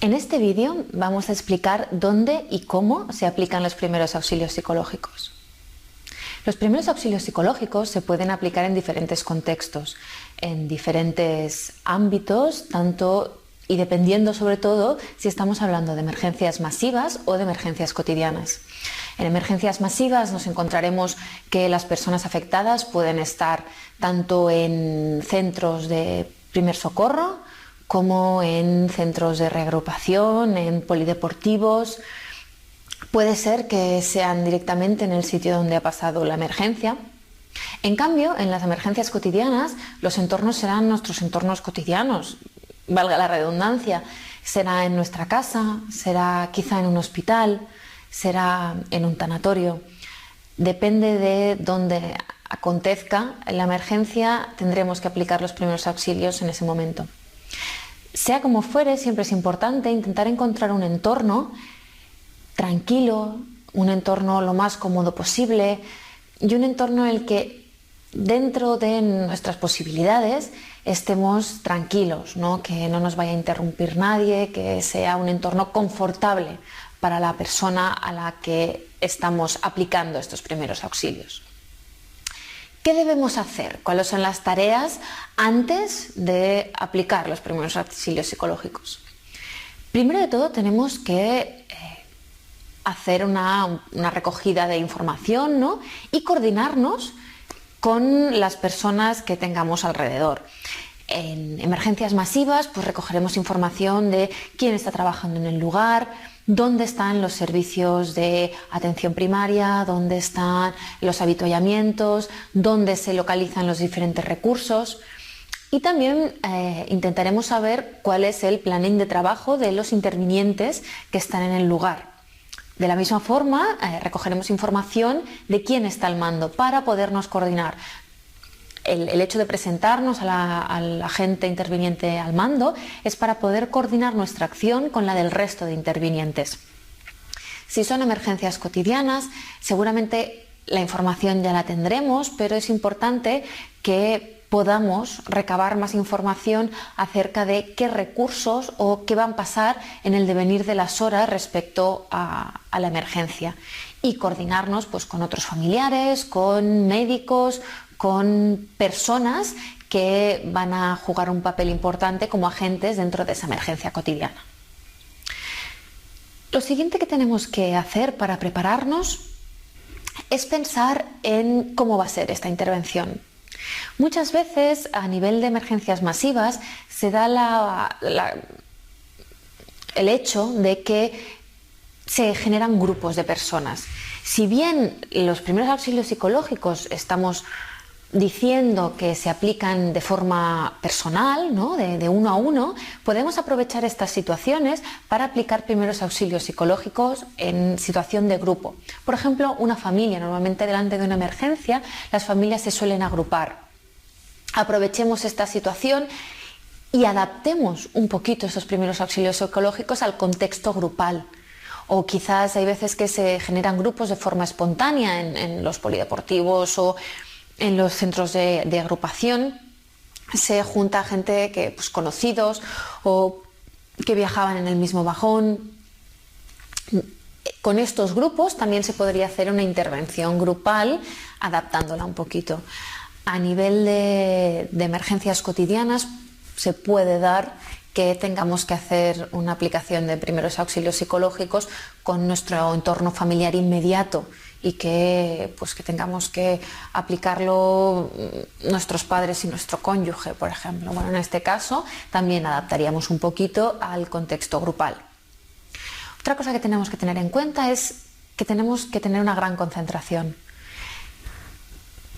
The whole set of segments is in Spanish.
En este vídeo vamos a explicar dónde y cómo se aplican los primeros auxilios psicológicos. Los primeros auxilios psicológicos se pueden aplicar en diferentes contextos, en diferentes ámbitos, tanto y dependiendo sobre todo si estamos hablando de emergencias masivas o de emergencias cotidianas. En emergencias masivas nos encontraremos que las personas afectadas pueden estar tanto en centros de primer socorro como en centros de reagrupación, en polideportivos. Puede ser que sean directamente en el sitio donde ha pasado la emergencia. En cambio, en las emergencias cotidianas, los entornos serán nuestros entornos cotidianos, valga la redundancia. Será en nuestra casa, será quizá en un hospital, será en un tanatorio. Depende de dónde acontezca la emergencia, tendremos que aplicar los primeros auxilios en ese momento. Sea como fuere, siempre es importante intentar encontrar un entorno tranquilo, un entorno lo más cómodo posible y un entorno en el que dentro de nuestras posibilidades estemos tranquilos, ¿no? Que no nos vaya a interrumpir nadie, que sea un entorno confortable para la persona a la que estamos aplicando estos primeros auxilios. ¿Qué debemos hacer? ¿Cuáles son las tareas antes de aplicar los primeros auxilios psicológicos? Primero de todo tenemos que hacer una recogida de información, ¿no? Y coordinarnos con las personas que tengamos alrededor. En emergencias masivas, pues recogeremos información de quién está trabajando en el lugar, dónde están los servicios de atención primaria, dónde están los avituallamientos, dónde se localizan los diferentes recursos. Y también intentaremos saber cuál es el planning de trabajo de los intervinientes que están en el lugar. De la misma forma, recogeremos información de quién está al mando para podernos coordinar. El hecho de presentarnos al agente interviniente al mando es para poder coordinar nuestra acción con la del resto de intervinientes. Si son emergencias cotidianas, seguramente la información ya la tendremos, pero es importante que podamos recabar más información acerca de qué recursos o qué van a pasar en el devenir de las horas respecto a la emergencia y coordinarnos pues, con otros familiares, con médicos, con personas que van a jugar un papel importante como agentes dentro de esa emergencia cotidiana. Lo siguiente que tenemos que hacer para prepararnos es pensar en cómo va a ser esta intervención. Muchas veces a nivel de emergencias masivas se da el hecho de que se generan grupos de personas. Si bien los primeros auxilios psicológicos estamos diciendo que se aplican de forma personal, ¿no? de uno a uno, podemos aprovechar estas situaciones para aplicar primeros auxilios psicológicos en situación de grupo. Por ejemplo, una familia, normalmente delante de una emergencia, las familias se suelen agrupar. Aprovechemos esta situación y adaptemos un poquito esos primeros auxilios psicológicos al contexto grupal. O quizás hay veces que se generan grupos de forma espontánea en los polideportivos o en los centros de agrupación. Se junta gente que, pues, conocidos o que viajaban en el mismo vagón. Con estos grupos también se podría hacer una intervención grupal adaptándola un poquito. A nivel de emergencias cotidianas se puede dar que tengamos que hacer una aplicación de primeros auxilios psicológicos con nuestro entorno familiar inmediato y que tengamos que aplicarlo nuestros padres y nuestro cónyuge, por ejemplo. Bueno, en este caso también adaptaríamos un poquito al contexto grupal. Otra cosa que tenemos que tener en cuenta es que tenemos que tener una gran concentración.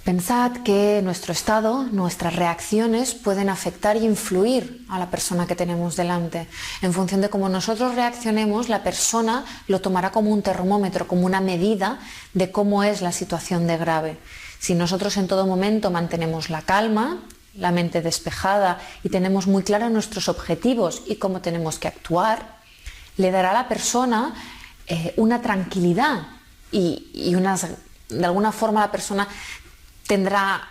Pensad que nuestro estado, nuestras reacciones pueden afectar y influir a la persona que tenemos delante. En función de cómo nosotros reaccionemos, la persona lo tomará como un termómetro, como una medida de cómo es la situación de grave. Si nosotros en todo momento mantenemos la calma, la mente despejada y tenemos muy claros nuestros objetivos y cómo tenemos que actuar, le dará a la persona una tranquilidad y de alguna forma la persona tendrá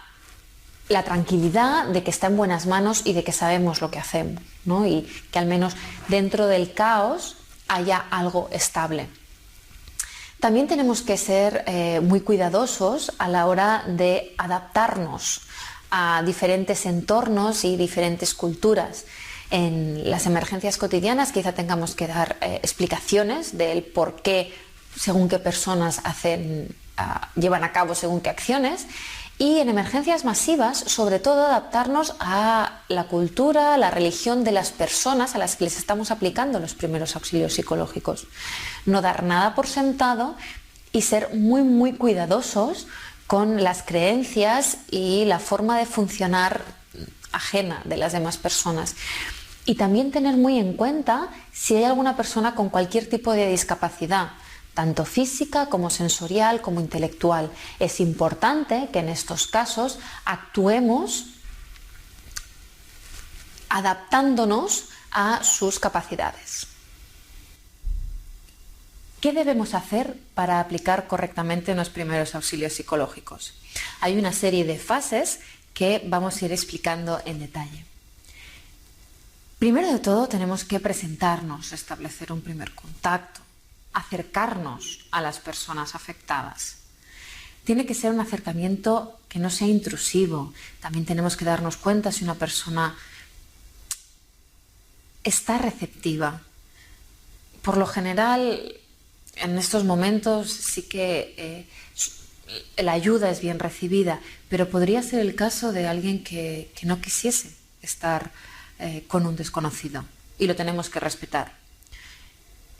la tranquilidad de que está en buenas manos y de que sabemos lo que hacemos, ¿no? Y que al menos dentro del caos haya algo estable. También tenemos que ser muy cuidadosos a la hora de adaptarnos a diferentes entornos y diferentes culturas. En las emergencias cotidianas quizá tengamos que dar explicaciones del por qué según qué personas llevan a cabo según qué acciones. Y en emergencias masivas, sobre todo, adaptarnos a la cultura, la religión de las personas a las que les estamos aplicando los primeros auxilios psicológicos. No dar nada por sentado y ser muy, muy cuidadosos con las creencias y la forma de funcionar ajena de las demás personas. Y también tener muy en cuenta si hay alguna persona con cualquier tipo de discapacidad, tanto física como sensorial como intelectual. Es importante que en estos casos actuemos adaptándonos a sus capacidades. ¿Qué debemos hacer para aplicar correctamente los primeros auxilios psicológicos? Hay una serie de fases que vamos a ir explicando en detalle. Primero de todo, tenemos que presentarnos, establecer un primer contacto, acercarnos a las personas afectadas. Tiene que ser un acercamiento que no sea intrusivo. También tenemos que darnos cuenta si una persona está receptiva. Por lo general, en estos momentos sí que la ayuda es bien recibida, pero podría ser el caso de alguien que no quisiese estar con un desconocido, y lo tenemos que respetar.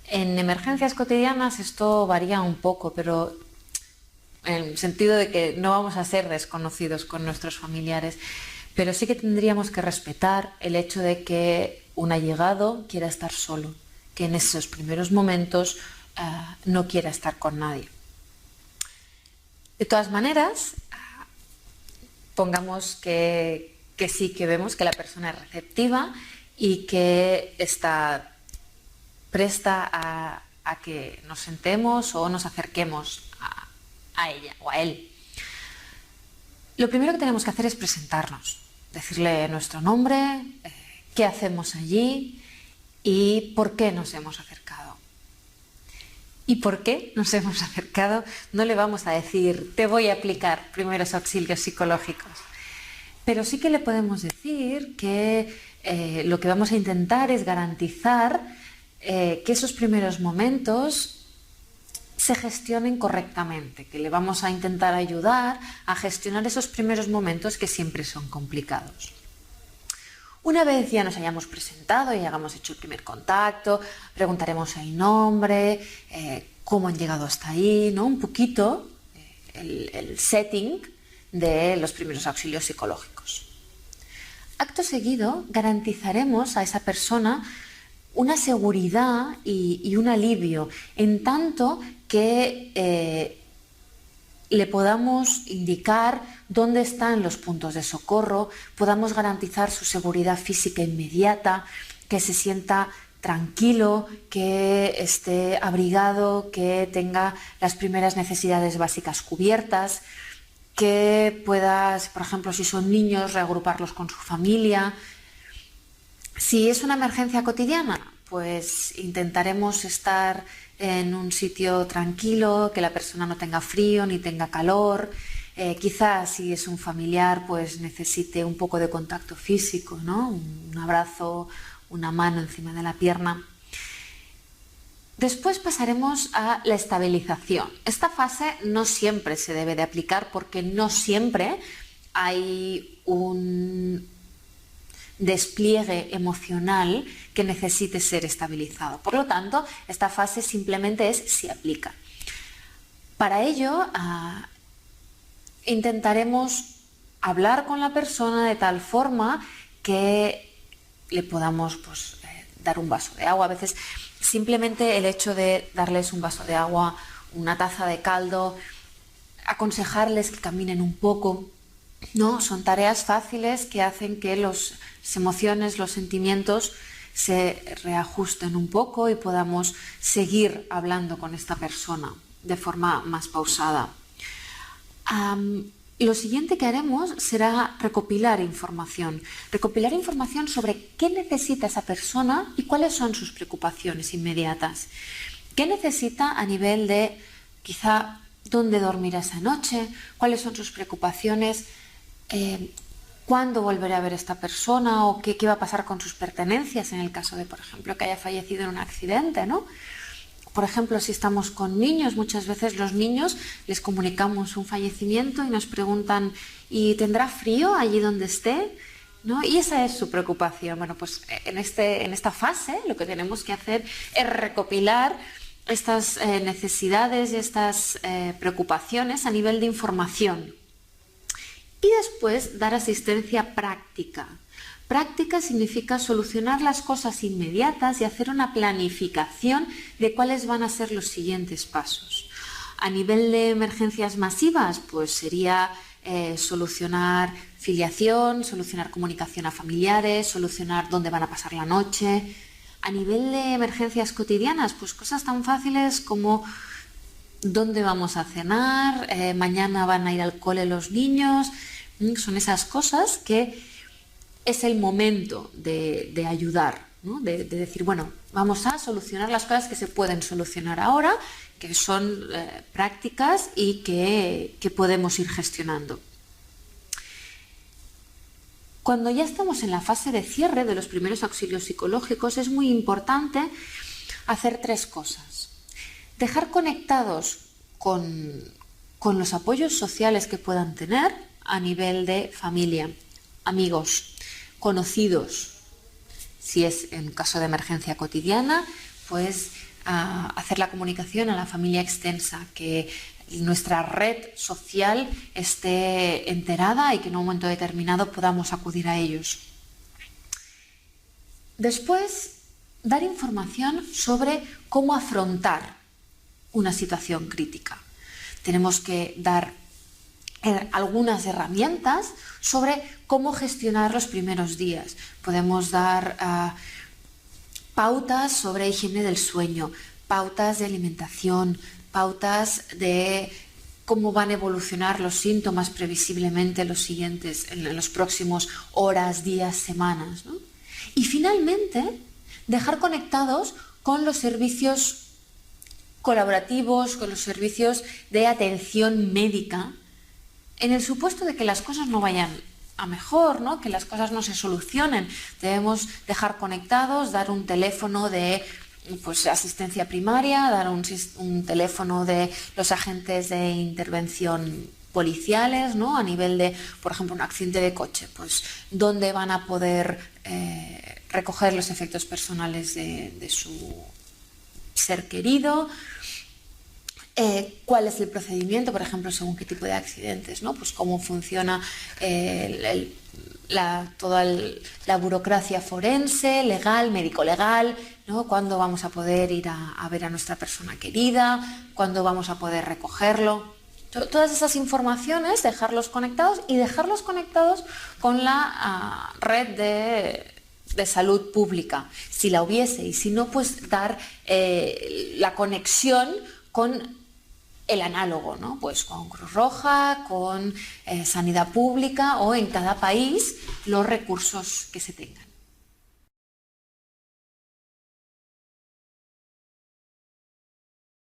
En emergencias cotidianas esto varía un poco, pero en el sentido de que no vamos a ser desconocidos con nuestros familiares, pero sí que tendríamos que respetar el hecho de que un allegado quiera estar solo, que en esos primeros momentos no quiera estar con nadie. De todas maneras, pongamos que sí, que vemos que la persona es receptiva y que está presta a que nos sentemos o nos acerquemos a ella o a él. Lo primero que tenemos que hacer es presentarnos, decirle nuestro nombre, qué hacemos allí y por qué nos hemos acercado. ¿Y por qué nos hemos acercado? No le vamos a decir, te voy a aplicar primeros auxilios psicológicos, pero sí que le podemos decir que lo que vamos a intentar es garantizar que esos primeros momentos se gestionen correctamente, que le vamos a intentar ayudar a gestionar esos primeros momentos que siempre son complicados. Una vez ya nos hayamos presentado y hayamos hecho el primer contacto, preguntaremos el nombre, cómo han llegado hasta ahí, ¿no? Un poquito el setting de los primeros auxilios psicológicos. Acto seguido, garantizaremos a esa persona una seguridad y un alivio, en tanto que le podamos indicar dónde están los puntos de socorro, podamos garantizar su seguridad física inmediata, que se sienta tranquilo, que esté abrigado, que tenga las primeras necesidades básicas cubiertas, que pueda, por ejemplo, si son niños, reagruparlos con su familia. Si es una emergencia cotidiana, pues intentaremos estar en un sitio tranquilo, que la persona no tenga frío ni tenga calor. Quizás si es un familiar, pues necesite un poco de contacto físico, ¿no? Un abrazo, una mano encima de la pierna. Después pasaremos a la estabilización. Esta fase no siempre se debe de aplicar porque no siempre hay un despliegue emocional que necesite ser estabilizado. Por lo tanto, esta fase simplemente es si aplica. Para ello, intentaremos hablar con la persona de tal forma que le podamos dar un vaso de agua. A veces simplemente el hecho de darles un vaso de agua, una taza de caldo, aconsejarles que caminen un poco, ¿no? Son tareas fáciles que hacen que las emociones, los sentimientos se reajusten un poco y podamos seguir hablando con esta persona de forma más pausada. Y lo siguiente que haremos será recopilar información sobre qué necesita esa persona y cuáles son sus preocupaciones inmediatas. ¿Qué necesita a nivel de quizá dónde dormirá esa noche? ¿Cuáles son sus preocupaciones? ¿Cuándo volverá a ver a esta persona? ¿O qué va a pasar con sus pertenencias en el caso de, por ejemplo, que haya fallecido en un accidente, ¿no? Por ejemplo, si estamos con niños, muchas veces los niños les comunicamos un fallecimiento y nos preguntan ¿y tendrá frío allí donde esté? ¿No? Y esa es su preocupación. Bueno, pues en esta fase lo que tenemos que hacer es recopilar estas necesidades y estas preocupaciones a nivel de información. Y después dar asistencia práctica. Práctica significa solucionar las cosas inmediatas y hacer una planificación de cuáles van a ser los siguientes pasos. A nivel de emergencias masivas, pues sería solucionar filiación, solucionar comunicación a familiares, solucionar dónde van a pasar la noche. A nivel de emergencias cotidianas, pues cosas tan fáciles como dónde vamos a cenar, mañana van a ir al cole los niños. Son esas cosas que es el momento de ayudar, ¿no? De decir, bueno, vamos a solucionar las cosas que se pueden solucionar ahora, que son prácticas y que podemos ir gestionando. Cuando ya estamos en la fase de cierre de los primeros auxilios psicológicos, es muy importante hacer 3 cosas. Dejar conectados con los apoyos sociales que puedan tener a nivel de familia, amigos, conocidos. Si es en caso de emergencia cotidiana, pues hacer la comunicación a la familia extensa, que nuestra red social esté enterada y que en un momento determinado podamos acudir a ellos. Después, dar información sobre cómo afrontar una situación crítica. Tenemos que dar algunas herramientas sobre cómo gestionar los primeros días. Podemos dar pautas sobre higiene del sueño, pautas de alimentación, pautas de cómo van a evolucionar los síntomas previsiblemente en los próximos horas, días, semanas, ¿no? Y finalmente, dejar conectados con los servicios colaborativos, con los servicios de atención médica, en el supuesto de que las cosas no vayan a mejor, ¿no? Que las cosas no se solucionen. Debemos dejar conectados, dar un teléfono de asistencia primaria, dar un teléfono de los agentes de intervención policiales, ¿no? A nivel de, por ejemplo, un accidente de coche, pues dónde van a poder recoger los efectos personales de su ser querido. ¿Cuál es el procedimiento, por ejemplo, según qué tipo de accidentes, ¿no? Pues cómo funciona toda la burocracia forense, legal, médico-legal, ¿no? Cuándo vamos a poder ir a ver a nuestra persona querida, cuándo vamos a poder recogerlo. Todas esas informaciones, dejarlos conectados y dejarlos conectados con la red de salud pública, si la hubiese, y si no, pues dar la conexión con el análogo, ¿no? Pues con Cruz Roja, con Sanidad Pública o en cada país los recursos que se tengan.